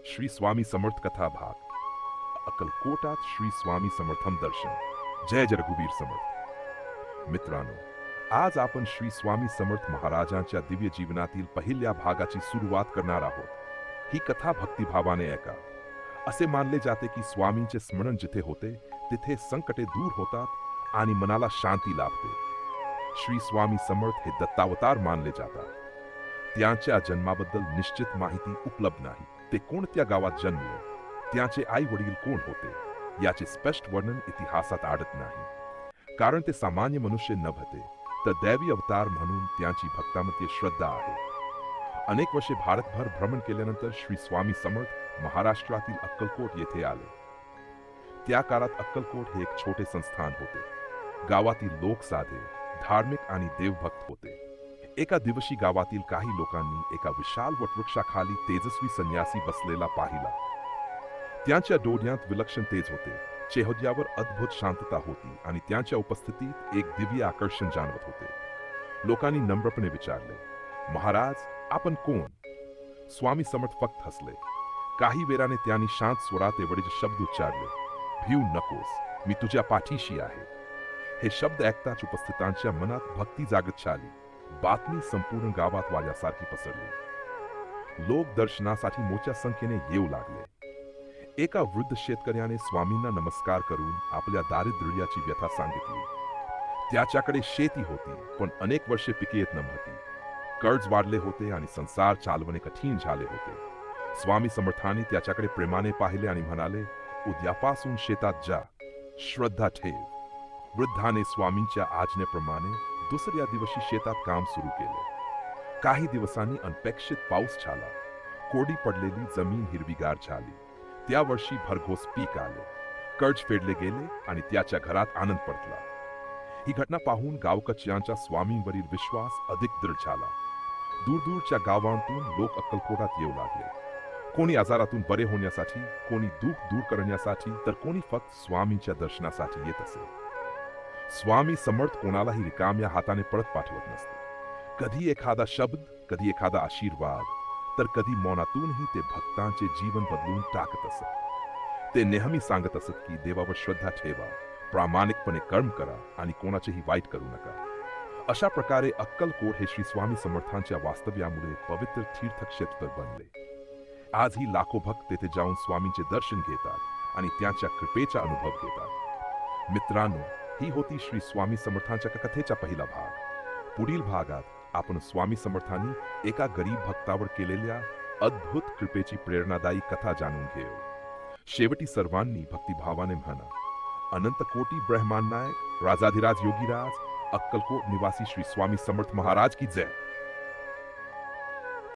श्री स्वामी समर्थ कथा भाग अक्कलकोटात श्री स्वामी समर्थम दर्शन. जय जय रघुवीर समर्थ. मित्रांनो, आज आपण श्री स्वामी समर्थ महाराजांच्या दिव्य जीवनातील पहिल्या भागाची सुरुवात करणार आहोत. ही कथा भक्तिभावाने ऐका. असे मानले जाते की स्वामींचे स्मरण जिथे होते तिथे संकटे दूर होतात आणि मनाला शांती लाभते. श्री स्वामी समर्थ हे दत्तावतार मानले जातात. त्यांच्या जन्माबद्दल निश्चित माहिती उपलब्ध नाही. ते कोणत्या गावात जन्मले, त्यांचे आई वडील कोण होते याचे स्पष्ट वर्णन इतिहासात आढळत नाही. कारण ते सामान्य मनुष्य न होते, तर दैवी अवतार म्हणून त्यांची भक्तामध्ये श्रद्धा आहे. अनेक वर्षे भारतभर भ्रमण केल्यानंतर श्री स्वामी समर्थ महाराष्ट्रातील अक्कलकोट येथे आले. त्या काळात अक्कलकोट हे एक छोटे संस्थान होते. गावातील लोक साधे, धार्मिक आणि देवभक्त होते. एका दिवशी गावातील काही लोकांनी एका विशाल वटवृक्षाखाली तेजस्वी संन्यासी बसलेला पाहिला. त्यांच्या डोळ्यात विलक्षण तेज होते, चेहऱ्यावर अद्भुत शांतता होती आणि त्यांच्या उपस्थितीत एक दिव्य आकर्षण जाणवत होते. लोकांनी नम्रपणे विचारले, महाराज, आपण कोण? स्वामी समर्थ फक्त हसले. काही वेळाने त्यांनी शांत स्वरात एवढे शब्द उच्चारले, भिऊ नकोस, मी तुझ्या पाठीशी आहे. हे शब्द ऐकताच उपस्थितांच्या मनात भक्ती जागृत झाली. बातमी संपूर्ण गावात वाऱ्यासारखी पसरली. लोक दर्शनासाठी मोठ्या संख्येने येऊ लागले. एका वृद्ध शेतकऱ्याने स्वामींना नमस्कार करून आपल्या दारिद्र्याची व्यथा सांगितली. त्याच्याकडे शेती होती, पण अनेक वर्षे पिके येत नव्हती. कर्ज वाढले होते आणि संसार चालवणे कठीण झाले होते. स्वामी समर्थांनी त्याच्याकडे प्रेमाने पाहिले आणि म्हणाले, उद्यापासून शेतात जा, श्रद्धा ठेव. वृद्धाने स्वामींच्या आज्ञेप्रमाणे दुसऱ्या दिवशी शेतात काम सुरू केले. काही दिवसांनी अनपेक्षित पाऊस झाला. कोरडी पडलेली जमीन हिरवीगार झाली. त्या वर्षी भरघोस पीक आले. कर्ज फेडले गेले आणि त्याच्या घरात आनंद परतला. ही घटना पाहून गावकच्यांचा स्वामींवरील विश्वास अधिक दृढ झाला. दूरदूरच्या गावांतून लोक अक्कलकोटात येऊ लागले. कोणी आजारातून बरे होण्यासाठी, कोणी दुःख दूर करण्यासाठी, तर कोणी फक्त स्वामींच्या दर्शनासाठी येत असे. स्वामी समर्थ कोणालाही रिकाम्या हाताने परत पाठवत नसते. कधी एखादा शब्द, कधी एखादा आशीर्वाद, तर कधी मौनातूनही ते भक्तांचे जीवन बदलून टाकत असत. ते नेहमी सांगत असत की देवावर श्रद्धा ठेवा, प्रामाणिकपणे कर्म करा आणि कोणाचेही वाईट करू नका. अशा प्रकारे अक्कलकोट हे श्री स्वामी समर्थांच्या वास्तव्यामुळे पवित्र तीर्थक्षेत्र बनले. आजही लाखो भक्त तेथे जाऊन स्वामींचे दर्शन घेतात आणि त्यांच्या कृपेचा अनुभव घेतात. मित्रांनो, ही होती श्री स्वामी समर्थांच्या कथेचा पहिला भाग. पुढील भागात आपण स्वामी समर्थांनी एका गरीब भक्तावर केलेल्या अद्भुत कृपेची प्रेरणादायी कथा जाणून घेऊ. शेवटी सर्वांनी भक्तिभावाने म्हणा, अनंत कोटी ब्रह्मांड नायक राजाधिराज योगीराज अक्कलकोट निवासी श्री स्वामी समर्थ महाराज की जय.